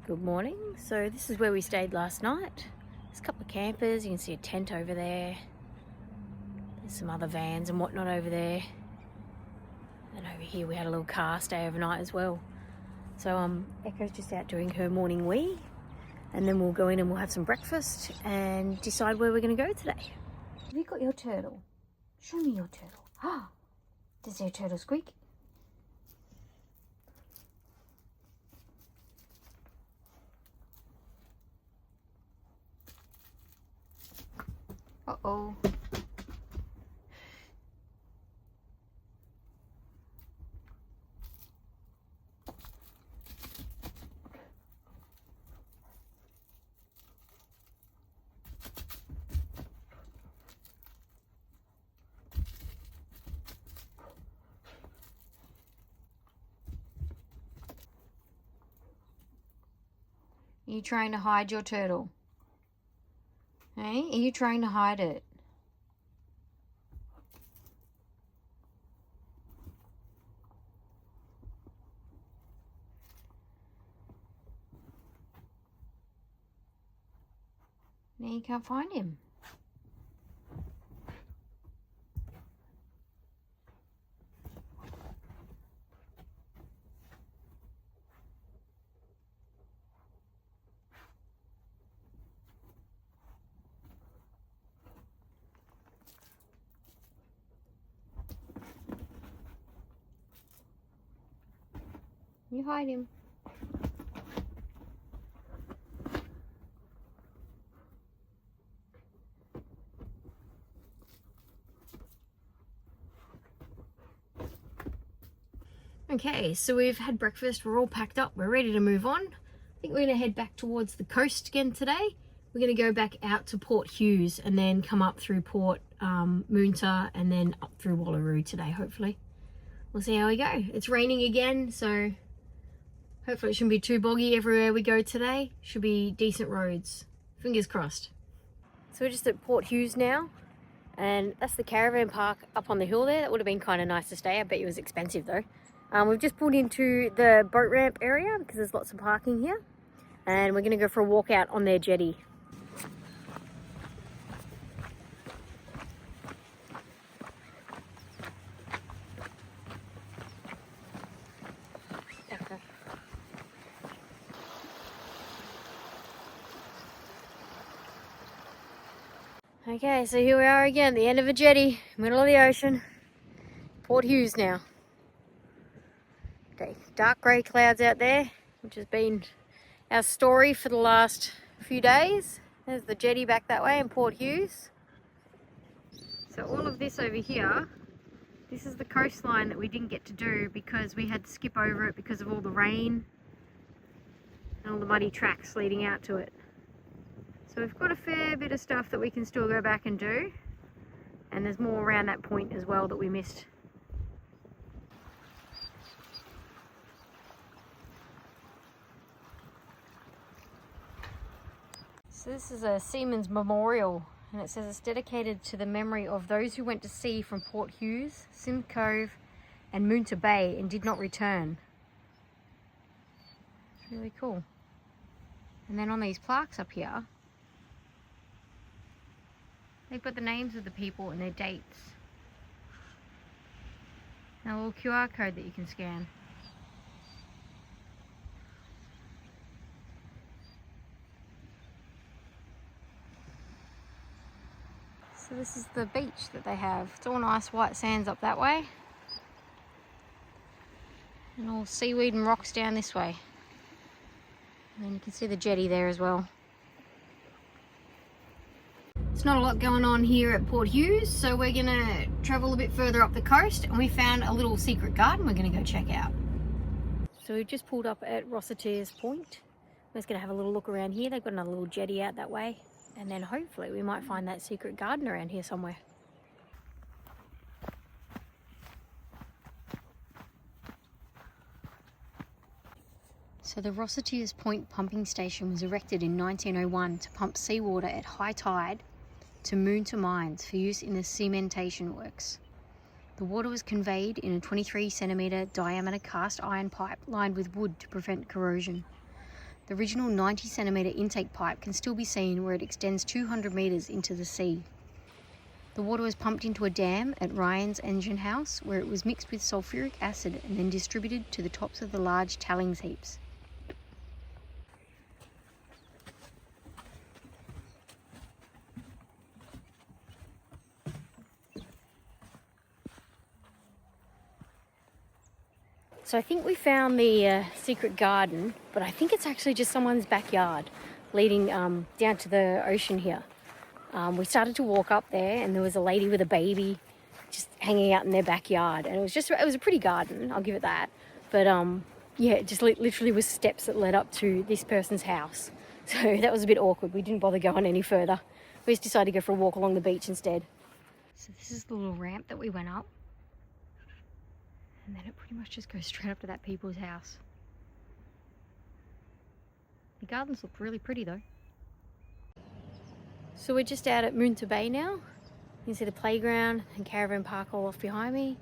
Good morning. So this is where we stayed last night. There's a couple of campers. You can see a tent over there. There's some other vans and whatnot over there. And over here we had a little car stay overnight as well. So Echo's just out doing her morning wee. And then we'll go in and we'll have some breakfast and decide where we're going to go today. Have you got your turtle? Show me your turtle. Ah, does your turtle squeak? Uh-oh. Are you trying to hide your turtle? Hey, are you trying to hide it? Now you can't find him. You hide him. Okay, so we've had breakfast, we're all packed up, we're ready to move on. I think we're going to head back towards the coast again today. We're going to go back out to Port Hughes and then come up through Port Moonta and then up through Wallaroo today, hopefully. We'll see how we go. It's raining again, so hopefully it shouldn't be too boggy everywhere we go today. Should be decent roads. Fingers crossed. So we're just at Port Hughes now, and that's the caravan park up on the hill there. That would have been kind of nice to stay. I bet it was expensive though. We've just pulled into the boat ramp area because there's lots of parking here, and we're going to go for a walk out on their jetty. Okay, so here we are again, the end of a jetty, middle of the ocean. Port Hughes now. Okay, dark grey clouds out there, which has been our story for the last few days. There's the jetty back that way in Port Hughes. So all of this over here, this is the coastline that we didn't get to do because we had to skip over it because of all the rain and all the muddy tracks leading out to it. So we've got a fair bit of stuff that we can still go back and do, and there's more around that point as well that we missed. So this is a Seaman's Memorial, and it says it's dedicated to the memory of those who went to sea from Port Hughes, Sim Cove and Moonta Bay and did not return. It's really cool. And then on these plaques up here, they've got the names of the people and their dates. And a little QR code that you can scan. So this is the beach that they have. It's all nice white sands up that way. And all seaweed and rocks down this way. And then you can see the jetty there as well. There's not a lot going on here at Port Hughes, so we're going to travel a bit further up the coast, and we found a little secret garden we're going to go check out. So we've just pulled up at Rossiters Point. We're just going to have a little look around here. They've got another little jetty out that way, and then hopefully we might find that secret garden around here somewhere. So the Rossiters Point pumping station was erected in 1901 to pump seawater at high tide to Moonta mines for use in the cementation works. The water was conveyed in a 23 centimetre diameter cast iron pipe lined with wood to prevent corrosion. The original 90cm intake pipe can still be seen where it extends 200 metres into the sea. The water was pumped into a dam at Ryan's engine house, where it was mixed with sulphuric acid and then distributed to the tops of the large tallings heaps. So I think we found the secret garden, but I think it's actually just someone's backyard leading down to the ocean here. We started to walk up there and there was a lady with a baby just hanging out in their backyard, and it was a pretty garden, I'll give it that. But yeah, it just literally was steps that led up to this person's house. So that was a bit awkward. We didn't bother going any further. We just decided to go for a walk along the beach instead. So this is the little ramp that we went up. And then it pretty much just goes straight up to that people's house. The gardens look really pretty though. So we're just out at Moonta Bay now. You can see the playground and caravan park all off behind me.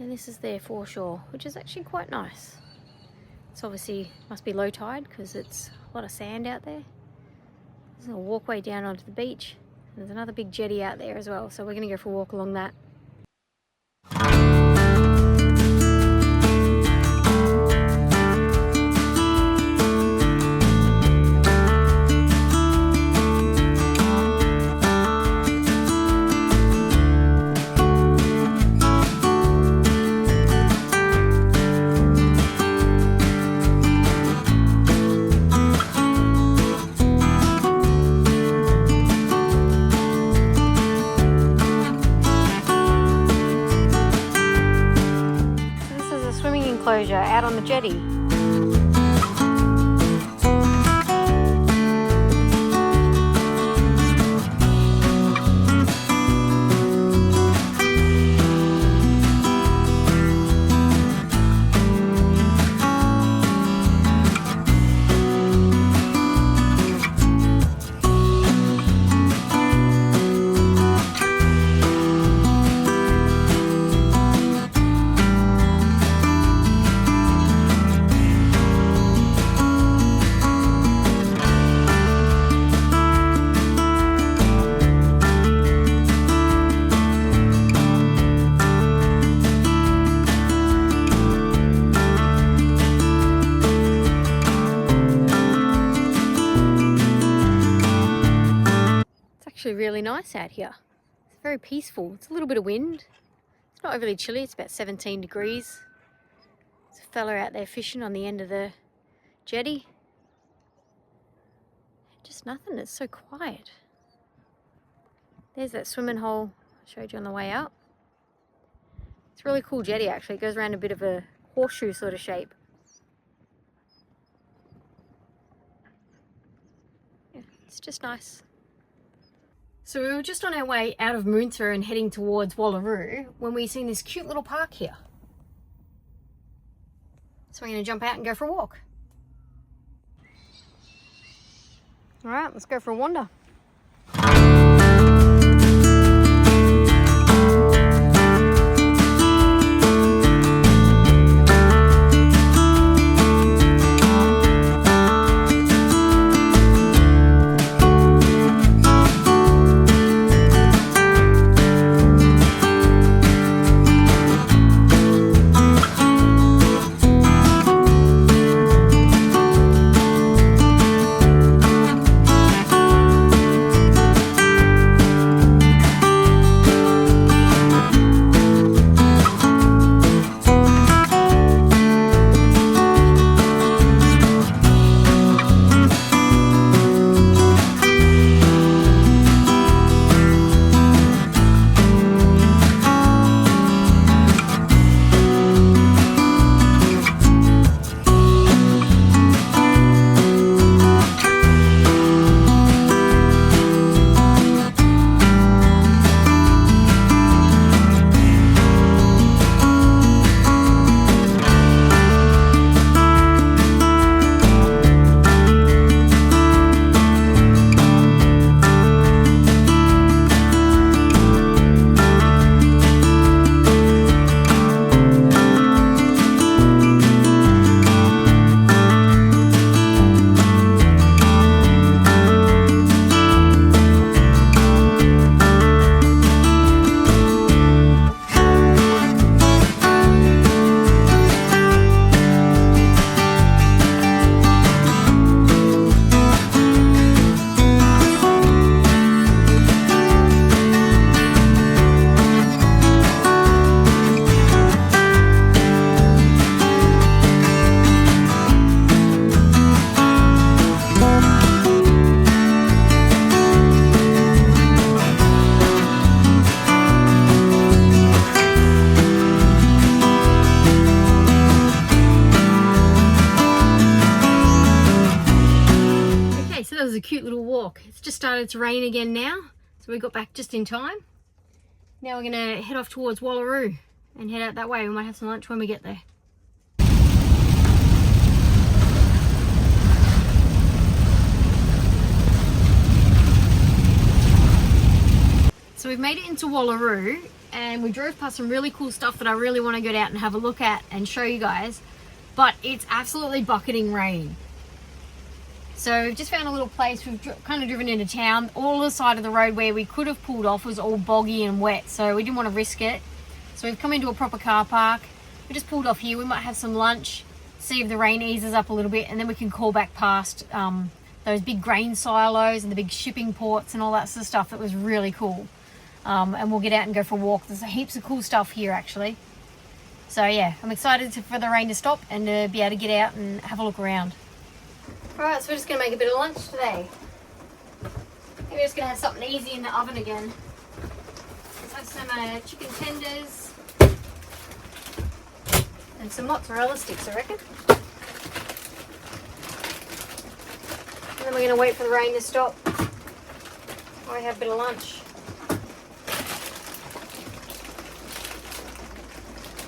And this is their foreshore, which is actually quite nice. It's obviously, must be low tide because it's a lot of sand out there. There's a walkway down onto the beach. There's another big jetty out there as well, so we're going to go for a walk along that. Enclosure out on the jetty. Really nice out here. It's very peaceful. It's a little bit of wind. It's not overly chilly. It's about 17 degrees. There's a fella out there fishing on the end of the jetty. Just nothing. It's so quiet. There's that swimming hole I showed you on the way out. It's a really cool jetty actually. It goes around a bit of a horseshoe sort of shape. Yeah, it's just nice. So we were just on our way out of Moonta and heading towards Wallaroo when we seen this cute little park here. So we're going to jump out and go for a walk. Alright, let's go for a wander. was a cute little walk. It's just started to rain again now, so we got back just in time. Now we're gonna head off towards Wallaroo and head out that way. We might have some lunch when we get there. So we've made it into Wallaroo and we drove past some really cool stuff that I really want to get out and have a look at and show you guys, but it's absolutely bucketing rain. So we've just found a little place. We've kind of driven into town. All the side of the road where we could have pulled off was all boggy and wet, so we didn't want to risk it. So we've come into a proper car park. We just pulled off here. We might have some lunch, see if the rain eases up a little bit, and then we can call back past those big grain silos and the big shipping ports and all that sort of stuff. That was really cool. And we'll get out and go for a walk. There's heaps of cool stuff here actually. So yeah, I'm excited for the rain to stop and to be able to get out and have a look around. Alright, so we're just going to make a bit of lunch today. Maybe we're just going to have something easy in the oven again. Let's have some chicken tenders and some mozzarella sticks, I reckon. And then we're going to wait for the rain to stop while we have a bit of lunch.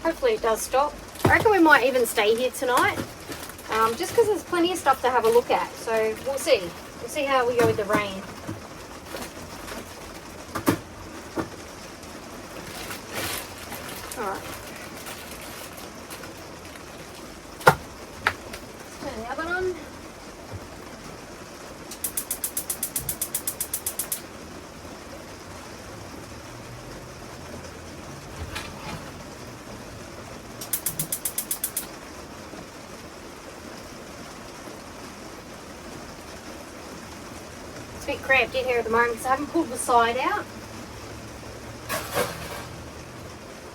Hopefully it does stop. I reckon we might even stay here tonight, just because there's plenty of stuff to have a look at. So we'll see. We'll see how we go with the rain. Alright. Turn the oven on. It's a bit cramped in here at the moment because I haven't pulled the side out.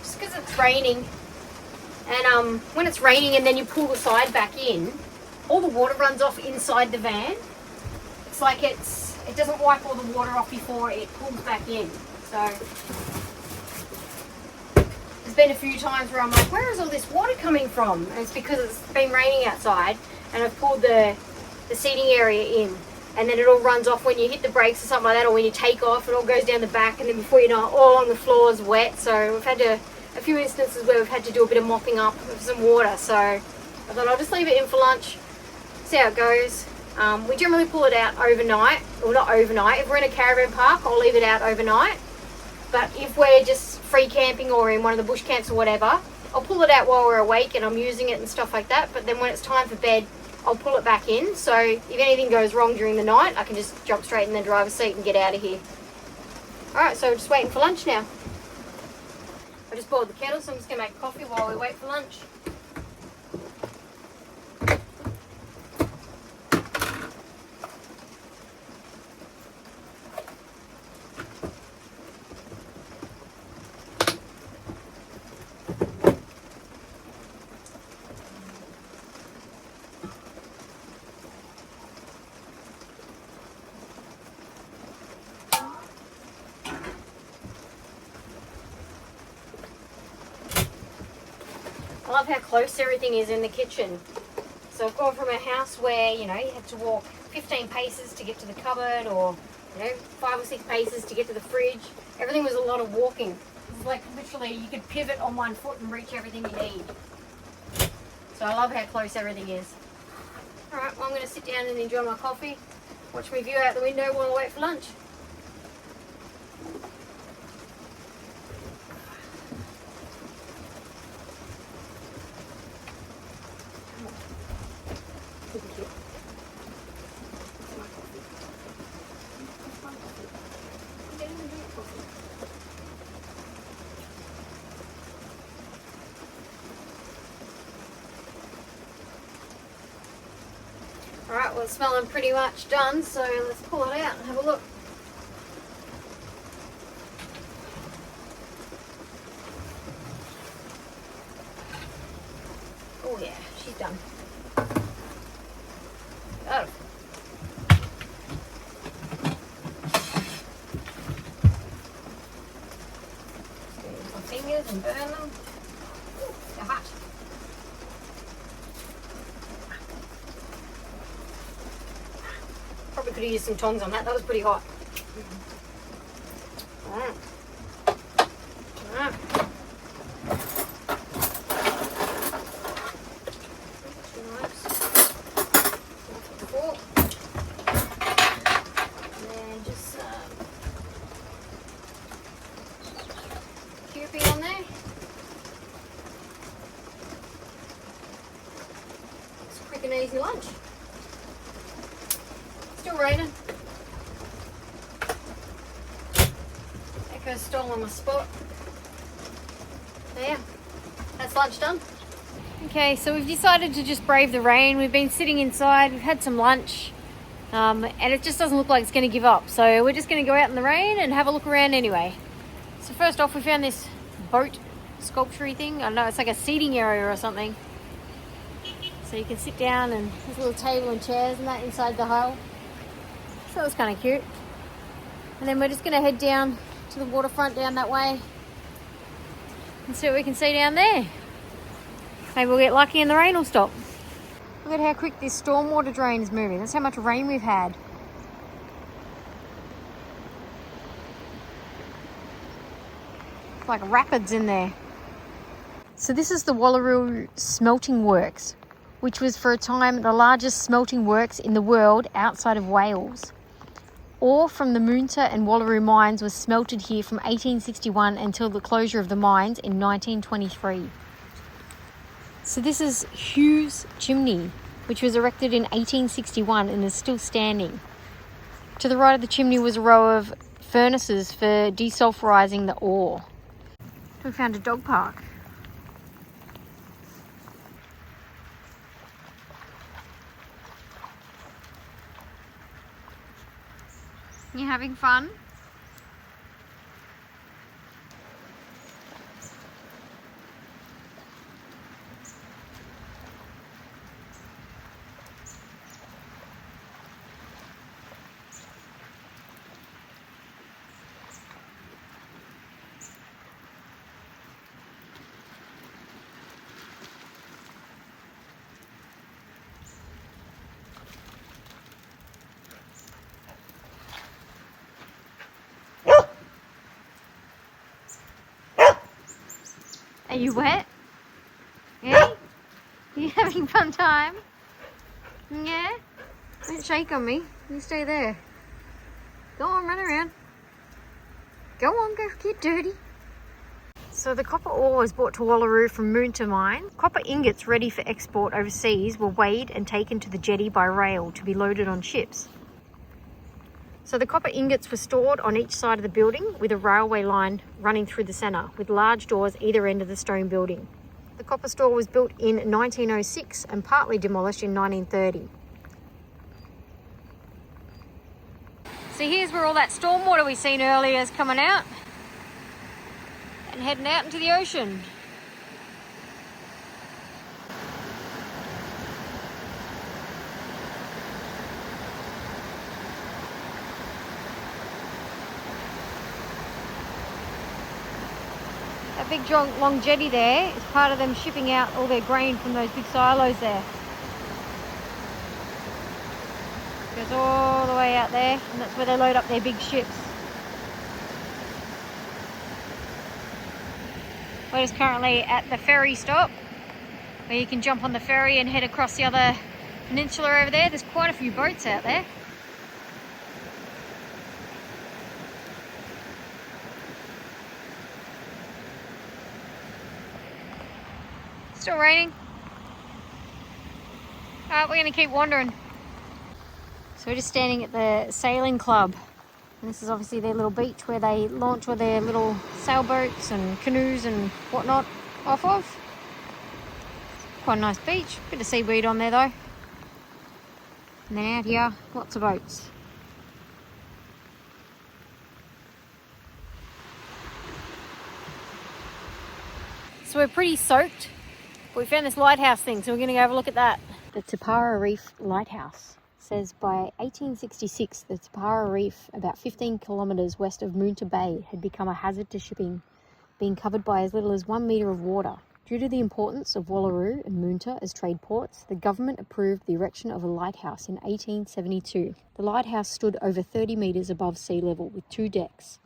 Just because it's raining. And when it's raining and then you pull the side back in, all the water runs off inside the van. It's like it doesn't wipe all the water off before it pulls back in. So there's been a few times where I'm like, where is all this water coming from? And it's because it's been raining outside and I've pulled the seating area in. And then it all runs off when you hit the brakes or something like that, or when you take off, it all goes down the back, and then before you know it, all on the floor is wet. So we've had a few instances where we've had to do a bit of mopping up with some water. So I thought I'll just leave it in for lunch, see how it goes. We generally pull it out overnight, well not overnight. If we're in a caravan park, I'll leave it out overnight. But if we're just free camping or in one of the bush camps or whatever, I'll pull it out while we're awake and I'm using it and stuff like that. But then when it's time for bed, I'll pull it back in, so if anything goes wrong during the night, I can just jump straight in the driver's seat and get out of here. Alright, so we're just waiting for lunch now. I just boiled the kettle, so I'm just going to make coffee while we wait for lunch. I love how close everything is in the kitchen. So I've gone from a house where, you had to walk 15 paces to get to the cupboard, or, 5 or 6 paces to get to the fridge. Everything was a lot of walking. It's like literally you could pivot on one foot and reach everything you need. So I love how close everything is. Alright, well I'm going to sit down and enjoy my coffee, watch my view out the window while I wait for lunch. Alright, well it's smelling pretty much done, so let's pull it out and have a look. Oh yeah, she's done. Oh. Use my fingers and burn them. Ooh, they're hot. Probably could have used some tongs on that. That was pretty hot. Alright. Alright. On there. It's a quick and easy lunch. Still raining. Echo's stolen my spot. There. That's lunch done. Okay, so we've decided to just brave the rain. We've been sitting inside, we've had some lunch, and it just doesn't look like it's going to give up. So we're just going to go out in the rain and have a look around anyway. So first off, we found this boat sculpture thing. I don't know, it's like a seating area or something. So you can sit down, and there's a little table and chairs and that inside the hull. So that was kind of cute. And then we're just going to head down to the waterfront down that way and see what we can see down there. Maybe we'll get lucky and the rain will stop. Look at how quick this stormwater drain is moving. That's how much rain we've had. It's like rapids in there. So this is the Wallaroo Smelting Works, which was for a time the largest smelting works in the world outside of Wales. Ore from the Moonta and Wallaroo mines was smelted here from 1861 until the closure of the mines in 1923. So this is Hughes Chimney, which was erected in 1861 and is still standing. To the right of the chimney was a row of furnaces for desulfurizing the ore. We found a dog park. You having fun? Are you wet? Yeah? You having fun time? Yeah? Don't shake on me. You stay there. Go on, run around. Go on, go get dirty. So the copper ore was brought to Wallaroo from Moonta mine. Copper ingots ready for export overseas were weighed and taken to the jetty by rail to be loaded on ships. So the copper ingots were stored on each side of the building with a railway line running through the centre with large doors either end of the stone building. The copper store was built in 1906 and partly demolished in 1930. So here's where all that stormwater we seen earlier is coming out and heading out into the ocean. That big long jetty there is part of them shipping out all their grain from those big silos there. Goes all the way out there, and that's where they load up their big ships. We're just currently at the ferry stop, where you can jump on the ferry and head across the other peninsula over there. There's quite a few boats out there. Still raining. We're going to keep wandering. So we're just standing at the sailing club. And this is obviously their little beach where they launch all their little sailboats and canoes and whatnot off of. Quite a nice beach. Bit of seaweed on there though. And then out here, lots of boats. So we're pretty soaked. We found this lighthouse thing, so we're going to go have a look at that. The Tapara Reef Lighthouse says by 1866 the Tapara Reef, about 15 kilometres west of Moonta Bay, had become a hazard to shipping, being covered by as little as 1 metre of water Due to the importance of Wallaroo and Moonta as trade ports, the government approved the erection of a lighthouse in 1872. The lighthouse stood over 30 metres above sea level with 2 decks.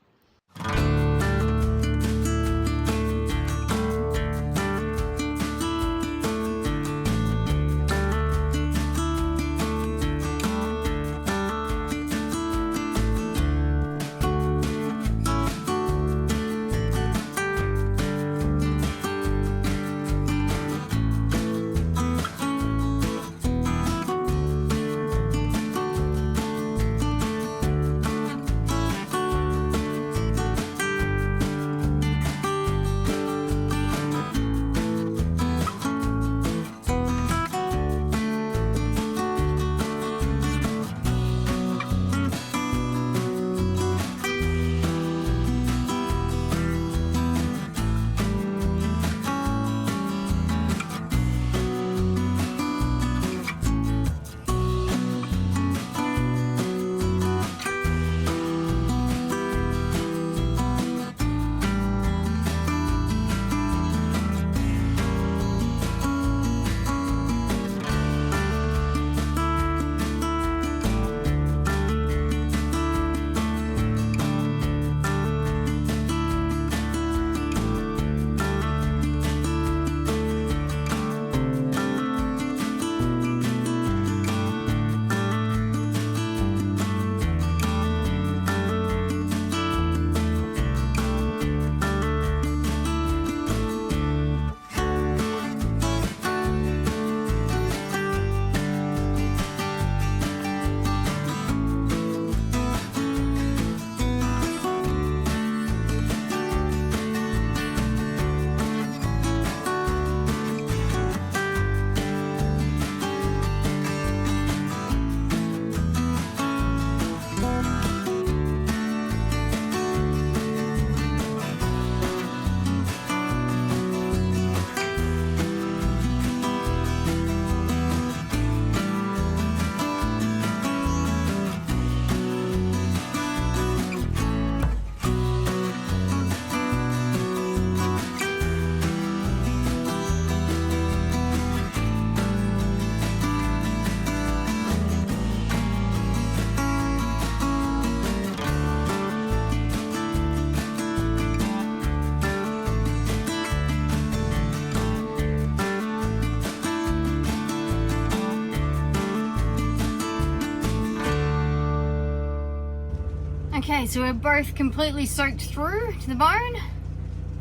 Okay, so we're both completely soaked through to the bone.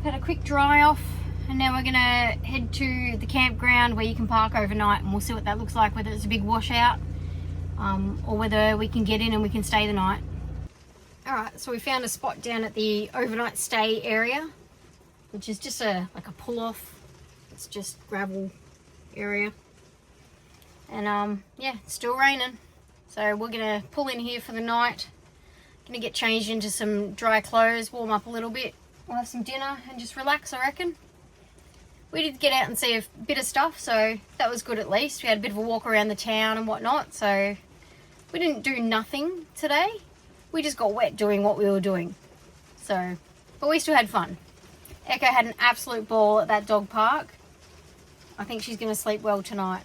Had a quick dry off, and now we're gonna head to the campground where you can park overnight, and we'll see what that looks like, whether it's a big washout or whether we can get in and we can stay the night. Alright, so we found a spot down at the overnight stay area, which is just like a pull-off. It's just gravel area. And yeah, it's still raining. So we're gonna pull in here for the night. Gonna get changed into some dry clothes, warm up a little bit. We'll have some dinner and just relax, I reckon. We did get out and see a bit of stuff, so that was good at least. We had a bit of a walk around the town and whatnot, so we didn't do nothing today. We just got wet doing what we were doing. So, but we still had fun. Echo had an absolute ball at that dog park. I think she's gonna sleep well tonight.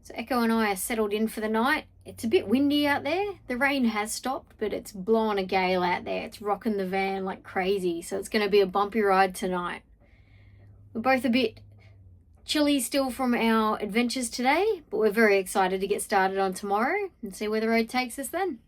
So Echo and I are settled in for the night. It's a bit windy out there. The rain has stopped, but it's blowing a gale out there. It's rocking the van like crazy, so it's going to be a bumpy ride tonight. We're both a bit chilly still from our adventures today, but we're very excited to get started on tomorrow and see where the road takes us then.